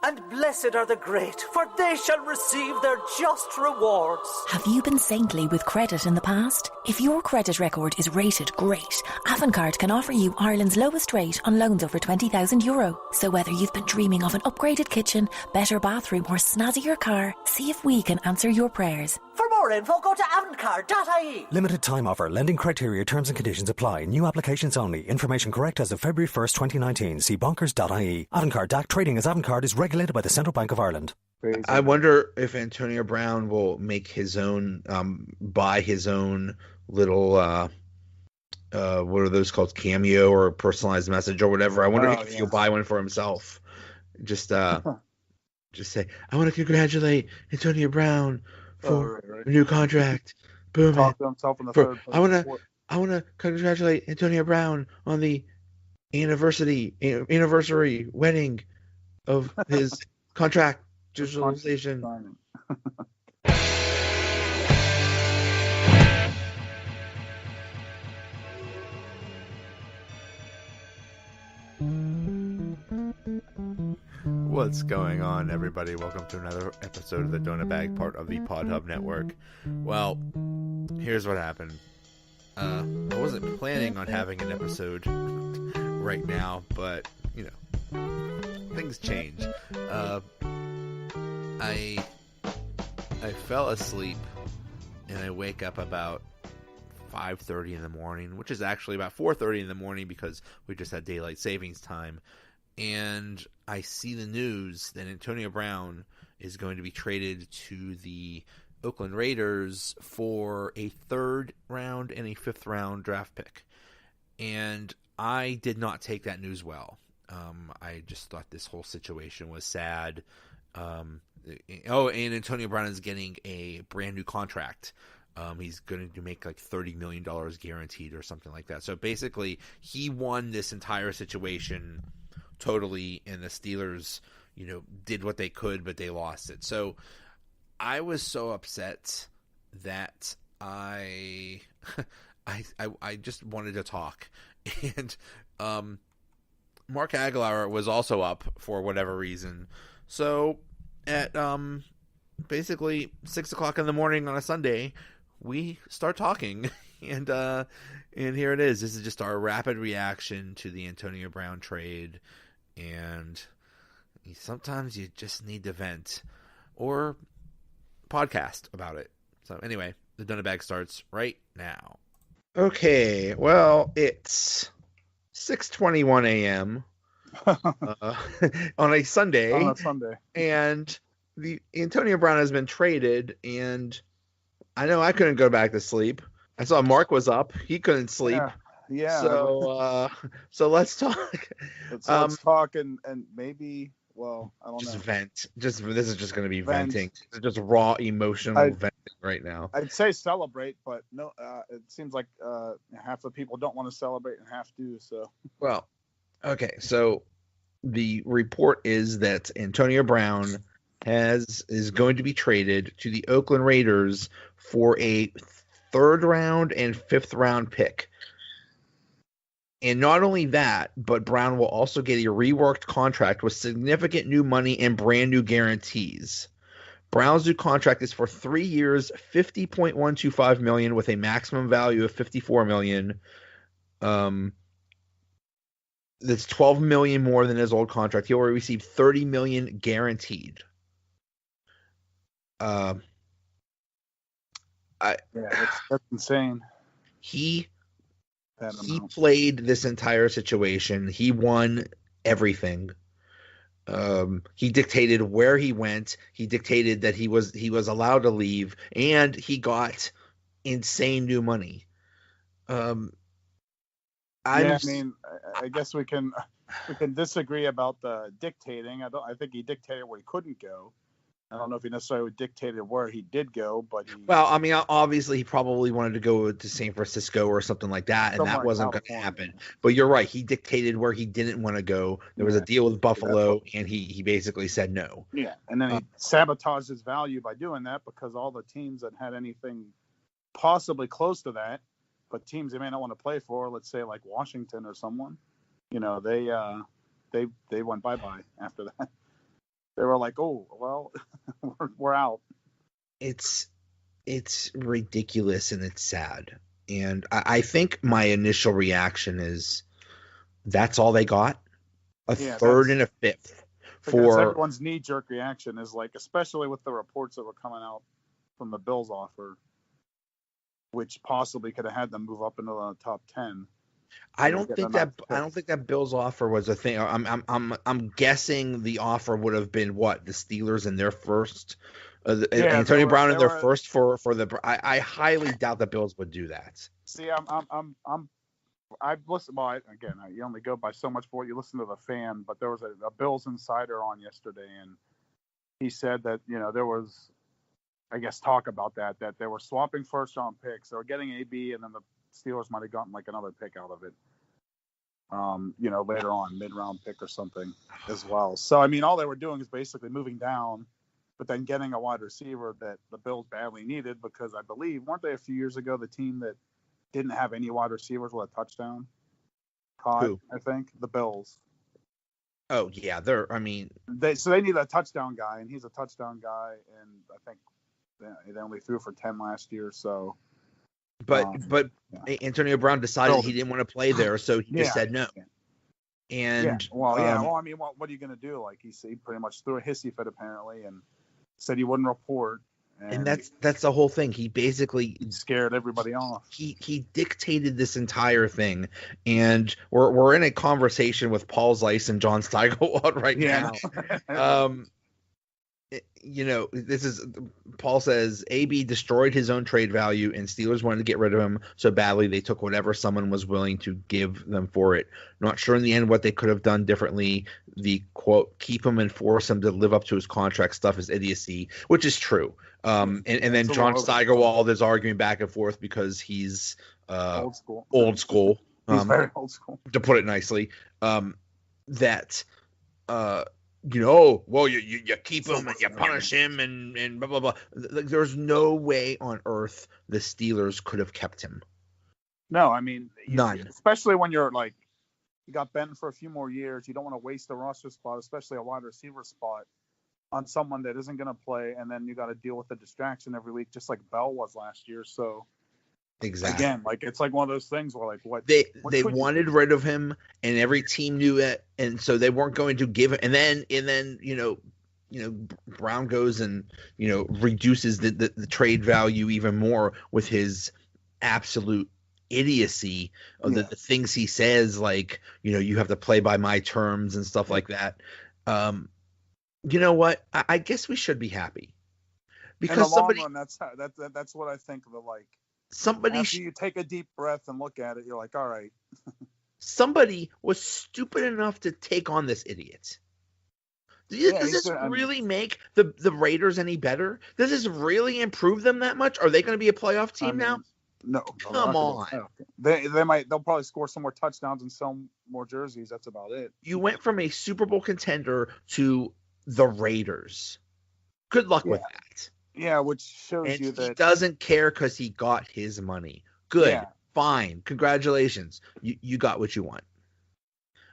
And blessed are the great, for they shall receive their just rewards. Have you been saintly with credit in the past? If your credit record is rated great, Avantcard can offer you Ireland's lowest rate on loans over €20,000. So whether you've been dreaming of an upgraded kitchen, better bathroom or snazzier car, see if we can answer your prayers. For more info, go to avantcard.ie. Limited time offer. Lending criteria, terms and conditions apply. New applications only. Information correct as of February 1st, 2019. See bonkers.ie. Avantcard DAC trading as Avantcard is regulated by the Central Bank of Ireland. I wonder if Antonio Brown will make his own, buy his own little, what are those called? Cameo or personalized message or whatever. I wonder if he'll buy one for himself. Just say, I want to congratulate Antonio Brown for a new contract. Boom. Talk to himself in the third I want to congratulate Antonio Brown on the anniversary wedding of his contract digitalization. What's going on, everybody? Welcome to another episode of the Donut Bag, part of the Pod Hub Network. Well, here's what happened. I wasn't planning on having an episode right now, but, you know, things change. I fell asleep, and I wake up about 5:30 in the morning, which is actually about 4:30 in the morning because we just had daylight savings time. And I see the news that Antonio Brown is going to be traded to the Oakland Raiders for a 3rd round and a 5th round draft pick. And I did not take that news well. I just thought this whole situation was sad. And Antonio Brown is getting a brand new contract. He's going to make like $30 million guaranteed or something like that. So basically, he won this entire situation totally, and the Steelers, you know, did what they could, but they lost it. So I was so upset that I just wanted to talk. And Mark Hagelauer was also up for whatever reason. So at basically 6 o'clock in the morning on a Sunday, we start talking. And here it is. This is just our rapid reaction to the Antonio Brown trade. And sometimes you just need to vent or podcast about it. So anyway, the Donut Bag starts right now. Okay, well, it's 6:21 a.m. On a Sunday. On a Sunday. And the Antonio Brown has been traded, and I know I couldn't go back to sleep. I saw Mark was up. He couldn't sleep. Yeah. So let's talk. Let's talk and maybe, well, I don't know. Just vent. This is just going to be venting. It's just raw emotional venting right now. I'd say celebrate, but no. It seems like half the people don't want to celebrate and half do. So. Well, okay. So the report is that Antonio Brown is going to be traded to the Oakland Raiders for a 3rd round and 5th round pick. And not only that, but Brown will also get a reworked contract with significant new money and brand new guarantees. Brown's new contract is for 3 years, $50.125 million, with a maximum value of $54 million. That's $12 million more than his old contract. He will receive $30 million guaranteed. That's insane. He played this entire situation. He won everything. He dictated where he went. He dictated that he was allowed to leave, and he got insane new money. I guess we can disagree about the dictating. I think he dictated where he couldn't go. I don't know if he necessarily dictated where he did go, but obviously he probably wanted to go to San Francisco or something like that, and that wasn't going to happen. But you're right. He dictated where he didn't want to go. There was a deal with Buffalo, and he basically said no. Yeah, and then he sabotaged his value by doing that, because all the teams that had anything possibly close to that, but teams they may not want to play for, let's say like Washington or someone, they went bye-bye after that. were like, oh, well, we're out. It's ridiculous and it's sad. And I think my initial reaction is that's all they got? A third and a fifth for everyone's knee-jerk reaction is like, especially with the reports that were coming out from the Bills offer, which possibly could have had them move up into the top 10. I don't think that Bills offer was a thing. I'm guessing the offer would have been what, the Steelers in their first, Antonio Brown in their first for the. I highly doubt the Bills would do that. See, I've listened. Well, again, you only go by so much for what you listen to the fan. But there was a Bills insider on yesterday, and he said that there was, I guess, talk about that they were swapping first round picks. They were getting AB, and then the Steelers might have gotten like another pick out of it. Later on, mid-round pick or something as well. So, I mean, all they were doing is basically moving down, but then getting a wide receiver that the Bills badly needed because I believe, weren't they a few years ago the team that didn't have any wide receivers with a touchdown? Who? I think the Bills. Oh yeah, they need a touchdown guy, and he's a touchdown guy, and I think they only threw for 10 last year, so. But Antonio Brown decided he didn't want to play there, so he just said no. And what are you going to do? Like he pretty much threw a hissy fit apparently, and said he wouldn't report. And that's the whole thing. He basically scared everybody off. He dictated this entire thing, and we're in a conversation with Paul Zeiss and John Steigerwald right now. This is Paul says AB destroyed his own trade value and Steelers wanted to get rid of him so badly they took whatever someone was willing to give them for it. Not sure in the end what they could have done differently. The quote, keep him and force him to live up to his contract stuff is idiocy, which is true. And then John Steigerwald is arguing back and forth because he's old school. He's very old school. To put it nicely. You keep him and you punish him and blah, blah, blah. There's no way on earth the Steelers could have kept him. No, I mean, none. Especially when you're like, you got Ben for a few more years. You don't want to waste a roster spot, especially a wide receiver spot, on someone that isn't going to play. And then you got to deal with the distraction every week, just like Bell was last year. So, exactly. Again, like it's like one of those things where like they wanted rid of him, and every team knew it, and so they weren't going to give it. And then Brown goes and reduces the trade value even more with his absolute idiocy of the things he says, like you have to play by my terms and stuff like that. You know what? I guess we should be happy because in the long run, that's what I think of the like. After you take a deep breath and look at it, you're like, all right. Somebody was stupid enough to take on this idiot. Does this really make the Raiders any better? Does this really improve them that much? Are they going to be a playoff team now? No. Come on. They'll probably score some more touchdowns and sell more jerseys. That's about it. You went from a Super Bowl contender to the Raiders. Good luck with that. Yeah, which shows you that he doesn't care because he got his money. Good, fine, congratulations. You got what you want.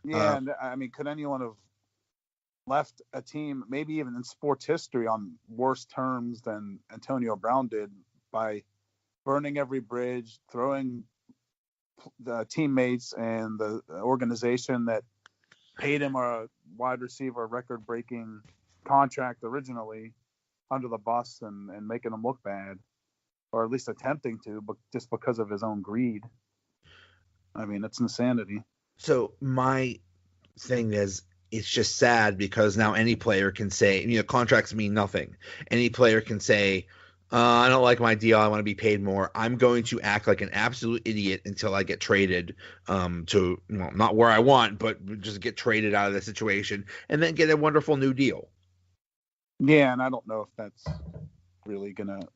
Yeah, and I mean, could anyone have left a team, maybe even in sports history, on worse terms than Antonio Brown did by burning every bridge, throwing the teammates and the organization that paid him a wide receiver record-breaking contract originally under the bus and making him look bad, or at least attempting to, but just because of his own greed. I mean, it's insanity. So my thing is, it's just sad because now any player can say, contracts mean nothing. Any player can say, I don't like my deal. I want to be paid more. I'm going to act like an absolute idiot until I get traded to, not where I want, but just get traded out of the situation and then get a wonderful new deal. Yeah, and I don't know if that's really going to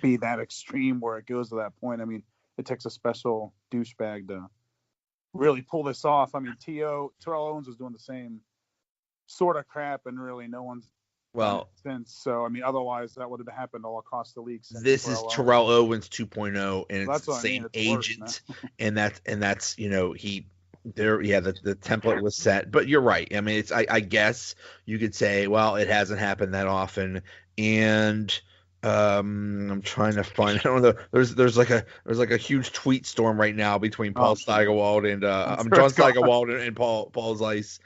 be that extreme where it goes to that point. I mean, it takes a special douchebag to really pull this off. I mean, Terrell Owens was doing the same sort of crap, and really no one's since. So, I mean, otherwise that would have happened all across the league. This is Terrell Owens 2.0, and it's the same agent, and that's he the template was set, but you're right. I mean, I guess you could say, well, it hasn't happened that often, and I'm trying to find. I don't know. There's like a huge tweet storm right now between Paul Steigerwald and John Steigerwald and Paul Zeiss.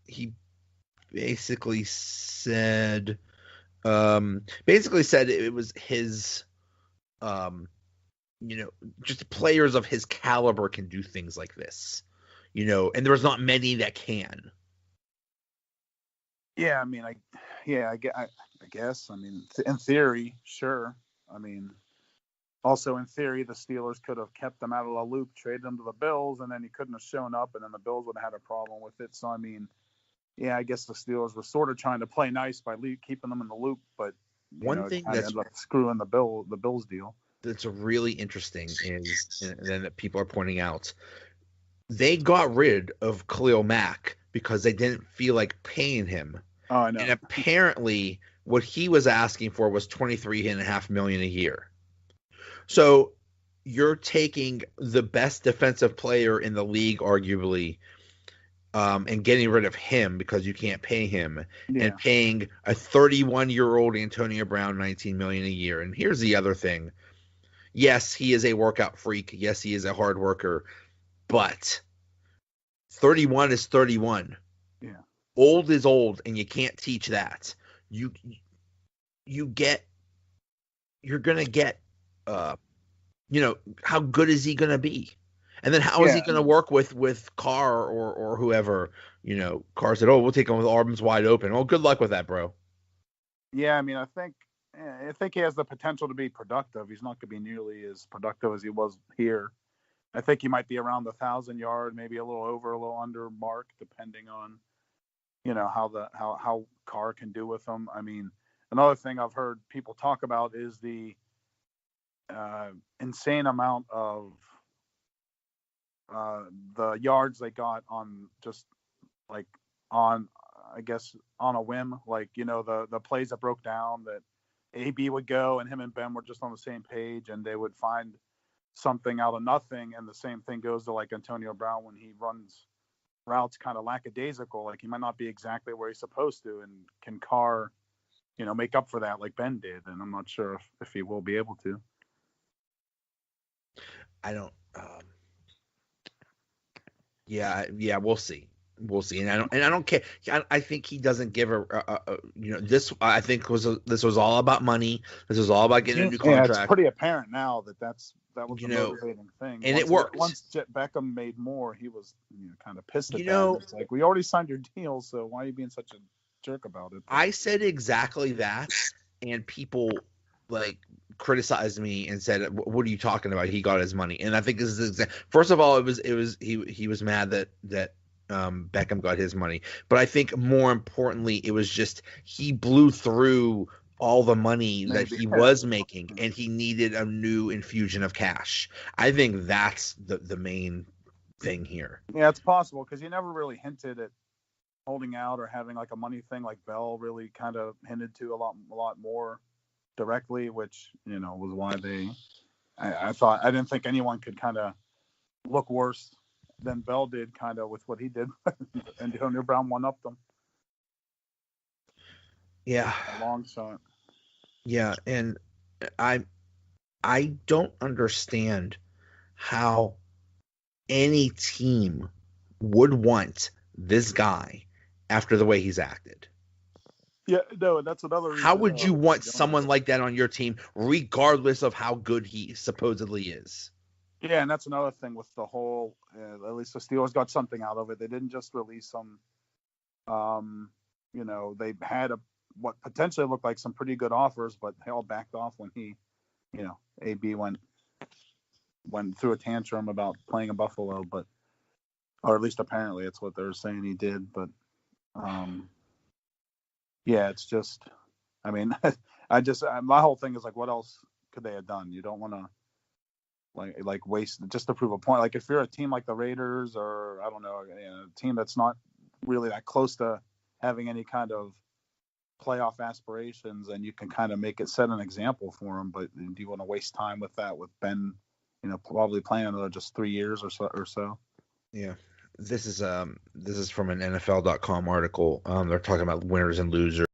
He basically said it was his just players of his caliber can do things like this, and there's not many that can. Yeah, I mean, I guess. I mean, in theory, sure. I mean, also in theory, the Steelers could have kept him out of the loop, traded him to the Bills, and then he couldn't have shown up, and then the Bills would have had a problem with it. So, I mean, yeah, I guess the Steelers were sort of trying to play nice by keeping them in the loop, but one thing that's ended up screwing the Bills deal. That's really interesting is, and then that people are pointing out, they got rid of Khalil Mack because they didn't feel like paying him. Oh, I know. And apparently, what he was asking for was $23.5 million a year. So you're taking the best defensive player in the league, arguably, and getting rid of him because you can't pay him, and paying a 31-year-old Antonio Brown $19 million a year. And here's the other thing. Yes, he is a workout freak. Yes, he is a hard worker. But 31 is 31. Yeah. Old is old, and you can't teach that. You're gonna get how good is he gonna be? And then how is he gonna work with Carr or whoever? Carr said, "Oh, we'll take him with arms wide open." Well, good luck with that, bro. Yeah, I mean, I think he has the potential to be productive. He's not going to be nearly as productive as he was here. I think he might be around the 1,000-yard, maybe a little over, a little under mark, depending on, how Carr can do with him. I mean, another thing I've heard people talk about is the insane amount of the yards they got on just like on a whim, like, the plays that broke down that AB would go and him and Ben were just on the same page and they would find something out of nothing. And the same thing goes to like Antonio Brown when he runs routes kind of lackadaisical, like he might not be exactly where he's supposed to. And can Carr, make up for that like Ben did? And I'm not sure if he will be able to. I don't. Yeah, we'll see. We'll see, and I don't care. I think he doesn't give this. I think this was all about money. This was all about getting a new contract. Yeah, it's pretty apparent now that was the motivating thing. And it worked. Once Beckham made more, he was kind of pissed at that. It's like, we already signed your deal, so why are you being such a jerk about it? I said exactly that, and people criticized me and said, "What are you talking about? He got his money." And I think this is first of all, he was mad that Beckham got his money, but I think more importantly, it was just he blew through all the money that he was making, and he needed a new infusion of cash. I think that's the main thing here. Yeah, it's possible because he never really hinted at holding out or having like a money thing like Bell really kind of hinted to a lot more directly, which was why I didn't think anyone could kind of look worse than Bell did kind of with what he did. And Antonio Brown one-upped them. Yeah. A long shot. Yeah, and I don't understand how any team would want this guy after the way he's acted. Yeah, no, that's another reason. How would you want someone like that on your team, regardless of how good he supposedly is? Yeah, and that's another thing with the whole, at least the Steelers got something out of it. They didn't just release him. They had what potentially looked like some pretty good offers, but they all backed off when he, AB went through a tantrum about playing in Buffalo, or at least apparently it's what they're saying he did. But, yeah, it's just, I mean, my whole thing is like, what else could they have done? You don't want to, like waste just to prove a point. Like if you're a team like the Raiders or I don't know, a team that's not really that close to having any kind of playoff aspirations, and you can kind of set an example for them. But do you want to waste time with that with Ben, probably playing another just 3 years or so? Yeah. This is from an NFL.com article. They're talking about winners and losers